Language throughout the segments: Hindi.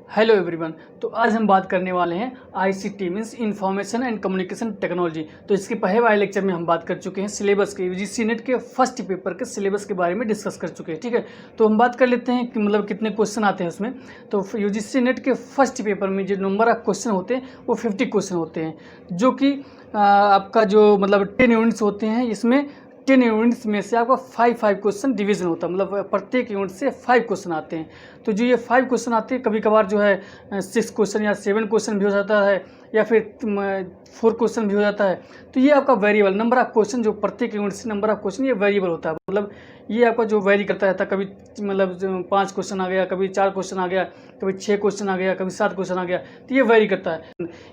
Hello everyone. तो आज हम बात करने वाले हैं ICT means information and communication technology. तो इसके पहले वाले लेक्चर में हम बात कर चुके हैं सिलेबस के, यूजीसी नेट के फर्स्ट पेपर के सिलेबस के बारे में डिस्कस कर चुके हैं। ठीक है, तो हम बात कर लेते हैं कि मतलब कितने क्वेश्चन आते हैं उसमें। तो यूजीसी नेट के फर्स्ट पेपर में जो नंबर ऑफ क्वेश्चन होते हैं वो 50 क्वेश्चन होते हैं, जो कि आपका जो मतलब 10 यूनिट्स होते हैं। इसमें 10 यूनिट्स में से आपका 5 क्वेश्चन डिवीजन होता है, मतलब प्रत्येक यूनिट से 5 क्वेश्चन आते हैं। तो जो ये 5 क्वेश्चन आते हैं, कभी कभार जो है 6 क्वेश्चन या 7 क्वेश्चन भी हो जाता है, या फिर 4 क्वेश्चन भी हो जाता है। तो ये आपका वेरिएबल नंबर ऑफ क्वेश्चन, जो प्रत्येक यूनिट से नंबर ऑफ क्वेश्चन ये वेरिएबल होता है, मतलब ये आपका जो वेरी करता रहता है। कभी मतलब 5 क्वेश्चन आ गया, कभी 4 क्वेश्चन आ गया, कभी 6 क्वेश्चन आ गया, कभी 7 क्वेश्चन आ गया। तो ये वेरी करता है।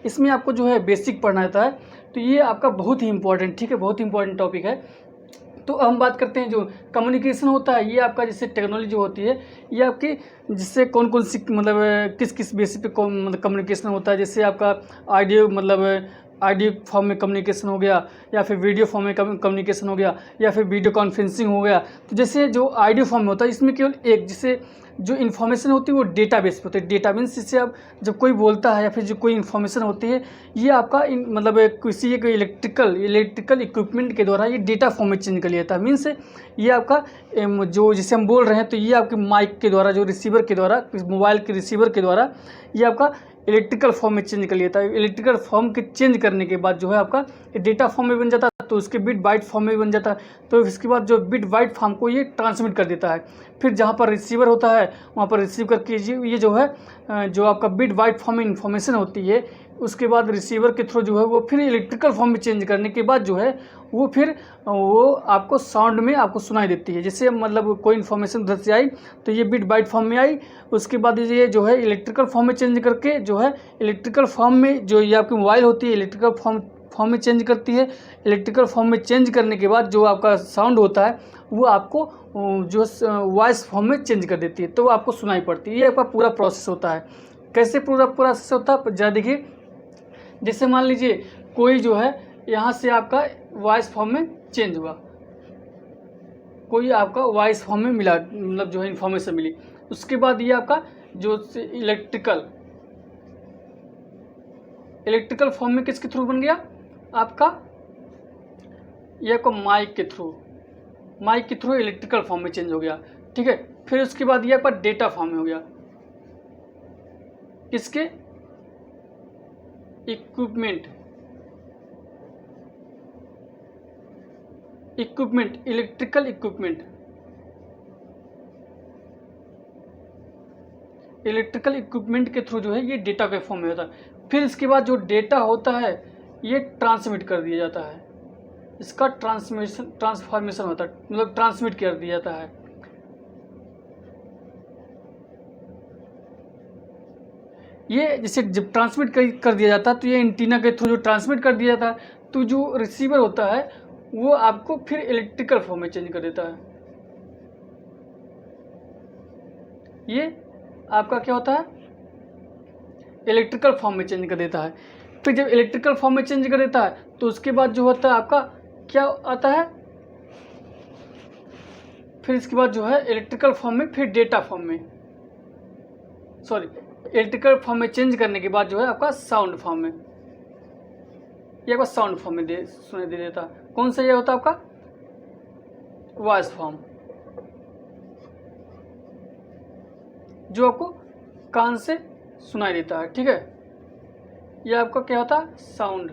इसमें आपको जो है बेसिक पढ़ना रहता है। तो ये आपका बहुत ही इंपॉर्टेंट, ठीक है, बहुत ही इंपॉर्टेंट टॉपिक है। तो हम बात करते हैं जो कम्युनिकेशन होता है, ये आपका जैसे टेक्नोलॉजी होती है, ये आपकी जिससे कौन कौन सी मतलब किस किस बेसिस पे कौन मतलब कम्युनिकेशन होता है। जैसे आपका ऑडियो मतलब ऑडियो फॉर्म में कम्युनिकेशन हो गया, या फिर वीडियो फॉर्म में कम्युनिकेशन हो गया, या फिर वीडियो कॉन्फ्रेंसिंग हो गया। तो जैसे जो ऑडियो फॉर्म में होता है, इसमें केवल एक जैसे जो इन्फॉर्मेशन होती है वो डेटाबेस पे होती है। डेटा मीन्स इससे आप जब कोई बोलता है या फिर जो कोई इन्फॉर्मेशन होती है, ये आपका मतलब किसी एक इलेक्ट्रिकल इक्विपमेंट के द्वारा ये डेटा फॉर्म में चेंज कर लिया जाता है। मीन्स ये आपका जो जिसे हम बोल रहे हैं, तो ये आपके माइक के द्वारा, जो रिसीवर के द्वारा, मोबाइल के रिसीवर के द्वारा ये आपका इलेक्ट्रिकल फॉर्म में चेंज कर लिया था। इलेक्ट्रिकल फॉर्म के चेंज करने के बाद जो है आपका डेटा फॉर्म में बन जाता है, तो उसके बिट बाइट फॉर्म में बन जाता है। तो इसके बाद जो बिट बाइट फॉर्म को ये ट्रांसमिट कर देता है। फिर जहाँ पर रिसीवर होता है वहाँ पर रिसीव करके ये जो है जो आपका बिट बाइट फॉर्म में इन्फॉर्मेशन होती है, उसके बाद रिसीवर के थ्रू जो है वो फिर इलेक्ट्रिकल फॉर्म में चेंज करने के बाद जो है वो फिर वो आपको साउंड में आपको सुनाई देती है। जैसे मतलब कोई इन्फॉर्मेशन उधर से आई तो ये बिट बाइट फॉर्म में आई, उसके बाद ये जो है इलेक्ट्रिकल फॉर्म में चेंज करके जो है इलेक्ट्रिकल फॉर्म में जो ये आपकी मोबाइल होती है इलेक्ट्रिकल फॉर्म में चेंज करती है। इलेक्ट्रिकल फॉर्म में चेंज करने के बाद जो आपका साउंड होता है वो आपको जो वॉइस फॉर्म में चेंज कर देती है, तो वो आपको सुनाई पड़ती है। ये आपका पूरा प्रोसेस होता है। कैसे पूरा प्रोसेस होता है ज़रा देखिए। जैसे मान लीजिए कोई जो है यहाँ से आपका वॉइस फॉर्म में चेंज हुआ, कोई आपका वॉइस फॉर्म में मिला, मतलब जो है इन्फॉर्मेशन मिली। उसके बाद ये आपका जो इलेक्ट्रिकल फॉर्म में किसके थ्रू बन गया आपका, ये आपको माइक के थ्रू इलेक्ट्रिकल फॉर्म में चेंज हो गया। ठीक है, फिर उसके बाद ये आपका डेटा फॉर्म में हो गया, किसके इक्विपमेंट इलेक्ट्रिकल इक्विपमेंट के थ्रू जो है ये डेटा के फॉर्म में होता है। फिर इसके बाद जो डेटा होता है ये ट्रांसमिट कर दिया जाता है, इसका ट्रांसफॉर्मेशन होता है, मतलब ट्रांसमिट कर दिया जाता है। ये जैसे जब ट्रांसमिट कर दिया जाता है तो ये एंटीना के थ्रू जो ट्रांसमिट कर दिया जाता है, तो जो रिसीवर होता है वो आपको फिर इलेक्ट्रिकल फॉर्म में चेंज कर देता है। ये आपका क्या होता है, इलेक्ट्रिकल फॉर्म में चेंज कर देता है। फिर जब इलेक्ट्रिकल फॉर्म में चेंज कर देता है तो उसके बाद जो होता है आपका क्या आता है, फिर इसके बाद जो है इलेक्ट्रिकल फॉर्म में फिर डेटा फॉर्म में इलेक्ट्रिकल फॉर्म में चेंज करने के बाद जो है आपका साउंड फॉर्म में, ये आपका साउंड फॉर्म में सुनाई दे देता है। कौन सा ये होता है आपका वॉइस फॉर्म, जो आपको कान से सुनाई देता है। ठीक है, ये आपका क्या होता है साउंड।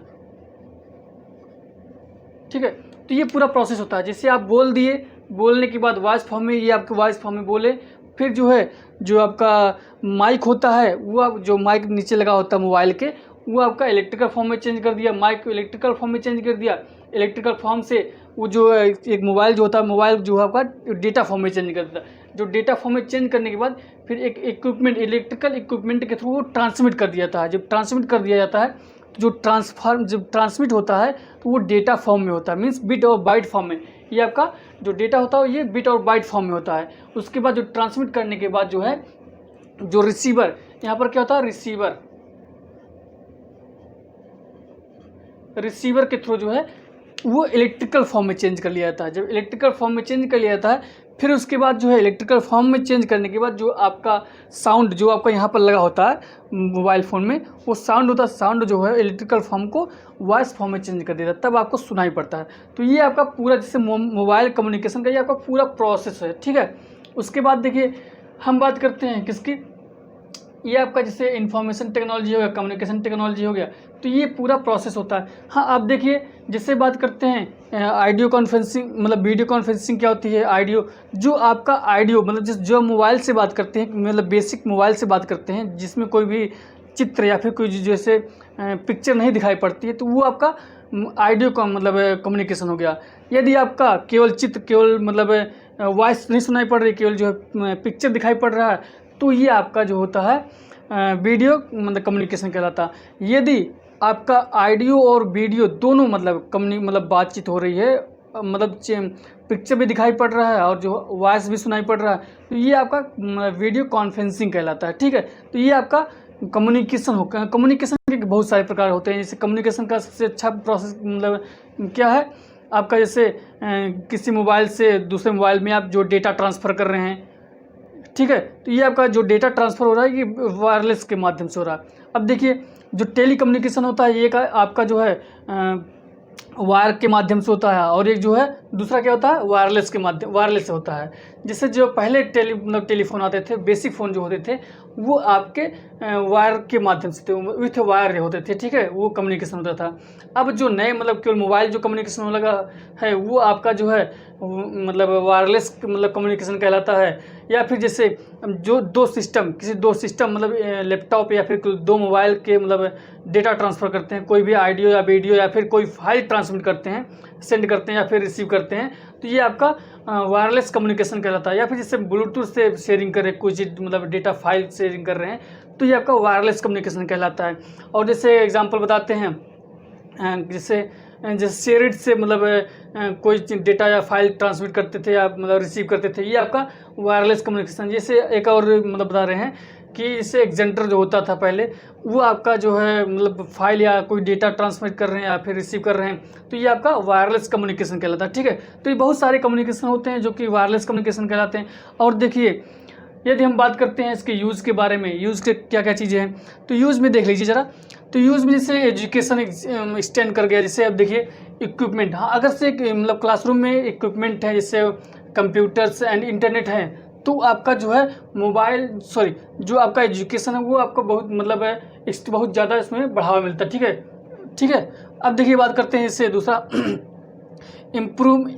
ठीक है, तो ये पूरा प्रोसेस होता है। जैसे आप बोल दिए, बोलने के बाद वॉइस फॉर्म में, ये आपके वॉइस फॉर्म में बोले, फिर जो है जो आपका माइक होता है वो आप जो माइक नीचे लगा होता है मोबाइल के, वो आपका इलेक्ट्रिकल फॉर्म में चेंज कर दिया, माइक को इलेक्ट्रिकल फॉर्म में चेंज कर दिया। इलेक्ट्रिकल फॉर्म से वो जो एक मोबाइल जो होता है, मोबाइल जो है आपका डेटा फॉर्म में चेंज कर देता है। जो डेटा फॉर्म में चेंज करने के बाद फिर एक इलेक्ट्रिकल इक्विपमेंट के थ्रू वो ट्रांसमिट कर दिया जाता है। जब ट्रांसमिट कर दिया जाता है तो जब ट्रांसमिट होता है तो वो डेटा फॉर्म में होता है, मीन्स बिट और बाइट फॉर्म में। ये आपका जो डेटा होता है ये बिट और बाइट फॉर्म में होता है। उसके बाद जो ट्रांसमिट करने के बाद जो है जो रिसीवर, यहाँ पर क्या होता है रिसीवर के थ्रू जो है वो इलेक्ट्रिकल फॉर्म में चेंज कर लिया जाता है। जब इलेक्ट्रिकल फॉर्म में चेंज कर लिया जाता है, फिर उसके बाद जो है इलेक्ट्रिकल फॉर्म में चेंज करने के बाद जो आपका साउंड जो आपका यहाँ पर लगा होता है मोबाइल फ़ोन में, वो साउंड होता है, साउंड जो है इलेक्ट्रिकल फॉर्म को वॉइस फॉर्म में चेंज कर देता है, तब आपको सुनाई पड़ता है। तो ये आपका पूरा जैसे मोबाइल कम्युनिकेशन का ये आपका पूरा प्रोसेस है, ठीक है। उसके बाद देखिए हम बात करते हैं किसकी, ये आपका जैसे इंफॉर्मेशन टेक्नोलॉजी हो गया, कम्युनिकेशन टेक्नोलॉजी हो गया, तो ये पूरा प्रोसेस होता है। हाँ, आप देखिए जैसे बात करते हैं ऑडियो कॉन्फ्रेंसिंग, मतलब वीडियो कॉन्फ्रेंसिंग क्या होती है। ऑडियो जो आपका ऑडियो मतलब जो मोबाइल से बात करते हैं, मतलब बेसिक मोबाइल से बात करते हैं, जिसमें कोई भी चित्र या फिर कोई जैसे पिक्चर नहीं दिखाई पड़ती है, तो वो आपका ऑडियो का मतलब कम्युनिकेशन हो गया। यदि आपका केवल चित्र, केवल मतलब वॉइस नहीं सुनाई पड़ रही, केवल जो है पिक्चर दिखाई पड़ रहा है, तो ये आपका जो होता है वीडियो मतलब कम्युनिकेशन कहलाता है। यदि आपका ऑडियो और वीडियो दोनों मतलब बातचीत हो रही है, मतलब पिक्चर भी दिखाई पड़ रहा है और जो वॉइस भी सुनाई पड़ रहा है, तो ये आपका वीडियो कॉन्फ्रेंसिंग कहलाता है, ठीक है। तो ये आपका कम्युनिकेशन हो। कम्युनिकेशन के बहुत सारे प्रकार होते हैं। जैसे कम्युनिकेशन का सबसे अच्छा प्रोसेस मतलब क्या है आपका, जैसे किसी मोबाइल से दूसरे मोबाइल में आप जो डेटा ट्रांसफ़र कर रहे हैं, ठीक है, तो ये आपका जो डेटा ट्रांसफ़र हो रहा है ये वायरलेस के माध्यम से हो रहा है। अब देखिए जो टेली कम्युनिकेशन होता है, ये का आपका जो है वायर के माध्यम से होता है, और एक जो है दूसरा क्या होता है वायरलेस से होता है। जैसे जो पहले टेलीफोन आते थे, बेसिक फ़ोन जो होते थे, वो आपके वायर के माध्यम से थे, विथ वायर होते थे, ठीक है, वो कम्युनिकेशन होता था। अब जो नए मतलब केवल मोबाइल जो कम्युनिकेशन होने लगा है, वो आपका जो है मतलब वायरलेस मतलब कम्युनिकेशन कहलाता है। या फिर जैसे जो किसी दो सिस्टम मतलब लैपटॉप या फिर दो मोबाइल के मतलब डेटा ट्रांसफ़र करते हैं, कोई भी ऑडियो या वीडियो या फिर कोई फाइल ट्रांसमिट करते हैं, सेंड करते हैं या फिर रिसीव करते हैं, तो ये आपका वायरलेस कम्युनिकेशन कहलाता है। या फिर जैसे ब्लूटूथ से शेयरिंग कर रहे हैं, कुछ मतलब डेटा फाइल शेयरिंग कर रहे हैं, तो ये आपका वायरलेस कम्युनिकेशन कहलाता है। और जैसे एग्जांपल बताते हैं, जैसे शेयरिंग से मतलब कोई डेटा या फाइल ट्रांसमिट करते थे या मतलब रिसीव करते थे, ये आपका वायरलेस कम्युनिकेशन। जैसे एक और मतलब बता रहे हैं कि जैसे एक्जेंटर जो होता था पहले, वो आपका जो है मतलब फाइल या कोई डेटा ट्रांसमिट कर रहे हैं या फिर रिसीव कर रहे हैं, तो ये आपका वायरलेस कम्युनिकेशन कहलाता है, ठीक है। तो ये बहुत सारे कम्युनिकेशन होते हैं जो कि वायरलेस कम्युनिकेशन कहलाते हैं। और देखिए यदि हम बात करते हैं इसके यूज़ के बारे में, यूज़ के क्या क्या चीज़ें हैं, तो यूज़ में देख लीजिए ज़रा। तो यूज़ में जैसे एजुकेशन एक्सटेंड कर गया, जैसे अब देखिए इक्विपमेंट, हाँ, अगर से मतलब क्लासरूम में इक्विपमेंट है, जैसे कंप्यूटर्स एंड इंटरनेट है, तो आपका जो है जो आपका एजुकेशन है वो आपको बहुत मतलब बहुत ज़्यादा इसमें बढ़ावा मिलता है, ठीक है। अब देखिए बात करते हैं इससे दूसरा इम्प्रूव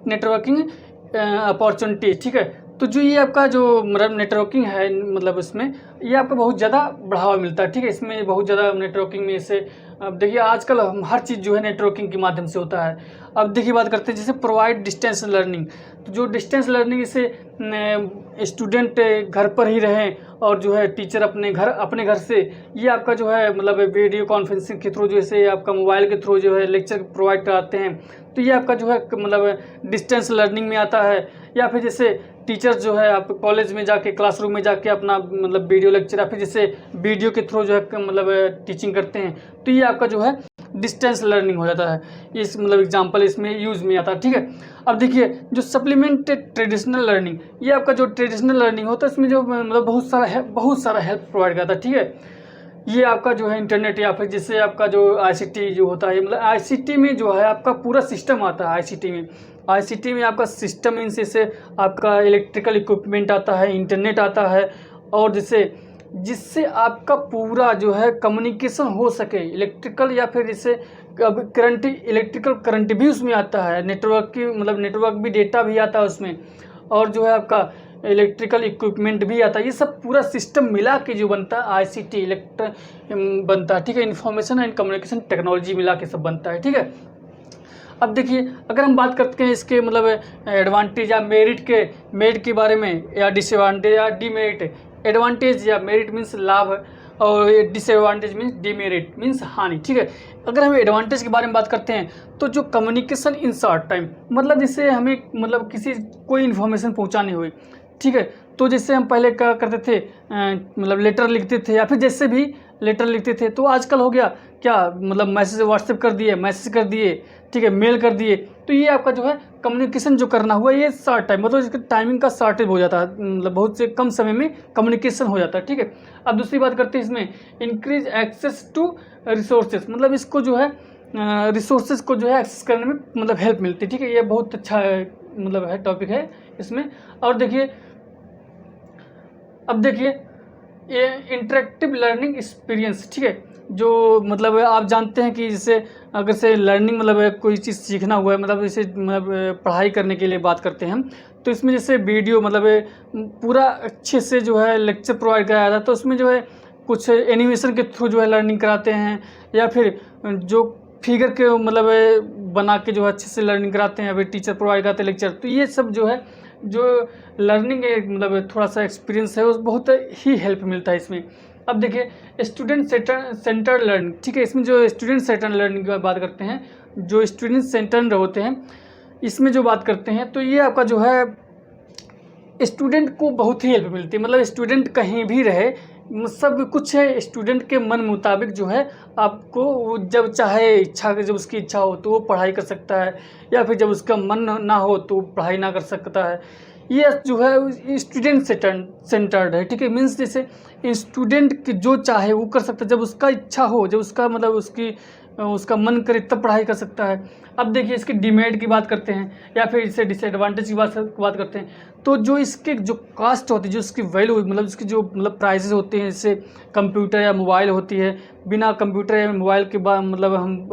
नेटवर्किंग अपॉर्चुनिटी, ठीक है। तो जो ये आपका जो मतलब नेटवर्किंग है, मतलब इसमें ये आपको बहुत ज़्यादा बढ़ावा मिलता है, ठीक है। इसमें बहुत ज़्यादा नेटवर्किंग में से अब देखिए आजकल हर चीज़ जो है नेटवर्किंग के माध्यम से होता है। अब देखिए बात करते हैं जैसे प्रोवाइड डिस्टेंस लर्निंग, तो जो डिस्टेंस लर्निंग जैसे स्टूडेंट घर पर ही रहें और जो है टीचर अपने घर से, ये आपका जो है मतलब वीडियो कॉन्फ्रेंसिंग के थ्रू जैसे आपका मोबाइल के थ्रू जो है लेक्चर प्रोवाइड कराते हैं, तो ये आपका जो है मतलब डिस्टेंस लर्निंग में आता है। या फिर जैसे टीचर जो है आप कॉलेज में जाके, क्लासरूम में जाके अपना मतलब वीडियो लेक्चर या फिर जैसे वीडियो के थ्रू जो है मतलब टीचिंग करते हैं, तो ये आपका जो है डिस्टेंस लर्निंग हो जाता है। इस मतलब एग्जांपल इसमें यूज़ में आता है, ठीक है। अब देखिए जो सप्लीमेंट ट्रेडिशनल लर्निंग, ये आपका जो ट्रेडिशनल लर्निंग होता है इसमें जो मतलब बहुत सारा हेल्प प्रोवाइड करता है, ठीक है। ये आपका जो है इंटरनेट या फिर जैसे आपका जो ICT जो होता है, मतलब ICT में जो है आपका पूरा सिस्टम आता है। ICT में आपका सिस्टम मीन्स जैसे आपका इलेक्ट्रिकल इक्विपमेंट आता है, इंटरनेट आता है, और जिससे आपका पूरा जो है कम्युनिकेशन हो सके, इलेक्ट्रिकल या फिर जैसे इलेक्ट्रिकल करंट भी उसमें आता है, नेटवर्क भी डेटा भी आता है उसमें, और जो है आपका इलेक्ट्रिकल इक्विपमेंट भी आता है। ये सब पूरा सिस्टम मिला के जो बनता है ICT बनता है, ठीक है। इन्फॉर्मेशन एंड कम्युनिकेशन टेक्नोलॉजी मिला के सब बनता है, ठीक है। अब देखिए अगर हम बात करते हैं इसके मतलब एडवांटेज या मेरिट के बारे में, या डिसएडवांटेज या डीमेरिट। एडवांटेज या मेरिट मीन्स लाभ, और डिसएडवांटेज मीन्स डीमेरिट मीन्स हानि, ठीक है। अगर हम एडवांटेज के बारे में बात करते हैं, तो जो कम्युनिकेशन इन शॉर्ट टाइम, मतलब जिससे हमें मतलब कोई इन्फॉर्मेशन पहुंचानी हुई, ठीक है, तो जैसे हम पहले क्या करते थे मतलब लेटर लिखते थे या फिर जैसे भी लेटर लिखते थे, तो आजकल हो गया क्या, मतलब मैसेज व्हाट्सएप कर दिए, मैसेज कर दिए, ठीक है, मेल कर दिए। तो ये आपका जो है कम्युनिकेशन जो करना हुआ ये शॉर्ट टाइम, मतलब इसका टाइमिंग का शॉर्टेज हो जाता है, मतलब बहुत से कम समय में कम्युनिकेशन हो जाता है, ठीक है। अब दूसरी बात करते हैं इसमें इंक्रीज एक्सेस टू रिसोर्सेज, मतलब इसको जो है रिसोर्सेज को जो है एक्सेस करने में मतलब हेल्प मिलती है, ठीक है। ये बहुत अच्छा मतलब है टॉपिक है इसमें। और देखिए, अब देखिए ये इंटरेक्टिव लर्निंग एक्सपीरियंस, ठीक है, जो मतलब आप जानते हैं कि जैसे अगर से लर्निंग मतलब कोई चीज़ सीखना हुआ है, मतलब जैसे मतलब पढ़ाई करने के लिए बात करते हैं हम, तो इसमें जैसे वीडियो मतलब पूरा अच्छे से जो है लेक्चर प्रोवाइड कराया जाता है, तो उसमें जो है कुछ एनिमेशन के थ्रू जो है लर्निंग कराते हैं, या फिर जो फिगर के मतलब बना के जो है अच्छे से लर्निंग कराते हैं, या फिर टीचर प्रोवाइड कराते हैं लेक्चर। तो ये सब जो है जो लर्निंग मतलब थोड़ा सा एक्सपीरियंस है, उस बहुत ही हेल्प मिलता है इसमें। अब देखिए स्टूडेंट सेंटर्ड लर्निंग, ठीक है, इसमें जो स्टूडेंट सेंटर्ड लर्निंग की बात करते हैं, जो स्टूडेंट सेंटर्ड होते हैं, इसमें जो बात करते हैं, तो ये आपका जो है स्टूडेंट को बहुत ही हेल्प मिलती है, मतलब स्टूडेंट कहीं भी रहे, सब कुछ है स्टूडेंट के मन मुताबिक जो है आपको वो जब चाहे इच्छा, जब उसकी इच्छा हो तो वो पढ़ाई कर सकता है, या फिर जब उसका मन ना हो तो पढ़ाई ना कर सकता है। ये जो है स्टूडेंट सेंटर्ड है, ठीक है। मीन्स जैसे स्टूडेंट जो चाहे वो कर सकता है, जब उसका इच्छा हो, जब उसका मतलब उसका मन करे तब पढ़ाई कर सकता है। अब देखिए इसकी डिमेरिट की बात करते हैं, या फिर इससे डिसएडवांटेज की बात करते हैं, तो जो इसके जो कास्ट होती है, जो इसकी वैल्यू मतलब इसकी जो मतलब प्राइसेस होते हैं, जैसे कंप्यूटर या मोबाइल होती है, बिना कंप्यूटर या मोबाइल के बाद मतलब हम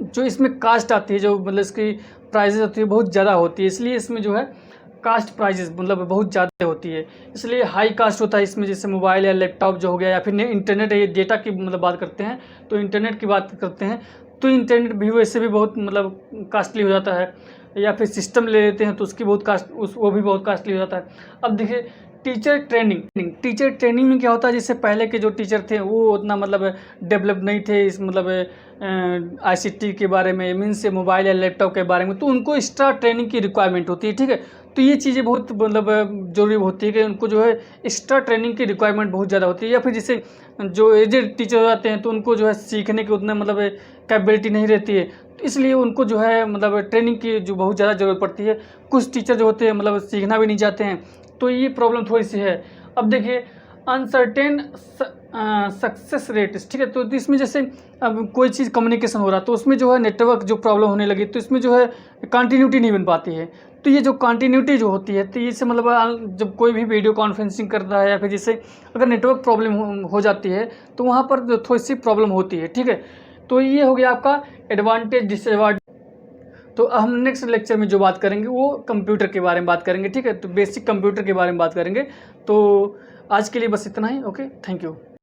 जो इसमें कास्ट आती है, जो मतलब इसकी प्राइसेस होती है बहुत ज़्यादा होती है, इसलिए इसमें जो है कास्ट प्राइसेस मतलब बहुत ज़्यादा होती है, इसलिए हाई कास्ट होता है इसमें। जैसे मोबाइल या लैपटॉप जो हो गया, या फिर इंटरनेट, ये डेटा की मतलब बात करते हैं, तो इंटरनेट की बात करते हैं, तो इंटरनेट भी वैसे भी बहुत मतलब कास्टली हो जाता है, या फिर सिस्टम ले लेते हैं तो उसकी बहुत वो भी बहुत कास्टली हो जाता है। अब देखिए टीचर ट्रेनिंग में क्या होता है, जैसे पहले के जो टीचर थे वो उतना मतलब डेवलप नहीं थे इस मतलब आईसीटी के बारे में, मीन्स से मोबाइल या लैपटॉप के बारे में, तो उनको एक्स्ट्रा ट्रेनिंग की रिक्वायरमेंट होती है, ठीक है। तो ये चीज़ें बहुत मतलब ज़रूरी होती है कि उनको जो है एक्स्ट्रा ट्रेनिंग की रिक्वायरमेंट बहुत ज़्यादा होती है, या फिर जैसे जो एजेड टीचर हो जाते हैं तो उनको जो है सीखने की उतना मतलब कैपेबिलिटी नहीं रहती है, तो इसलिए उनको जो है मतलब ट्रेनिंग की जो बहुत ज़्यादा ज़रूरत पड़ती है। कुछ टीचर जो होते हैं मतलब सीखना भी नहीं चाहते हैं, तो ये प्रॉब्लम थोड़ी सी है। अब देखिए अनसर्टेन सक्सेस रेट, ठीक है, तो इसमें जैसे अब कोई चीज़ कम्युनिकेशन हो रहा तो उसमें जो है नेटवर्क जो प्रॉब्लम होने लगी, तो इसमें जो है कंटिन्यूटी नहीं बन पाती है। तो ये जो कंटिन्यूटी जो होती है, तो इससे मतलब जब कोई भी वीडियो कॉन्फ्रेंसिंग करता है, या फिर जैसे अगर नेटवर्क प्रॉब्लम हो जाती है तो वहाँ पर थोड़ी सी प्रॉब्लम होती है, ठीक है। तो ये हो गया आपका एडवांटेज डिसएडवांटेज। तो हम नेक्स्ट लेक्चर में जो बात करेंगे वो कंप्यूटर के बारे में बात करेंगे, ठीक है, तो बेसिक कंप्यूटर के बारे में बात करेंगे। तो आज के लिए बस इतना ही, ओके, थैंक यू।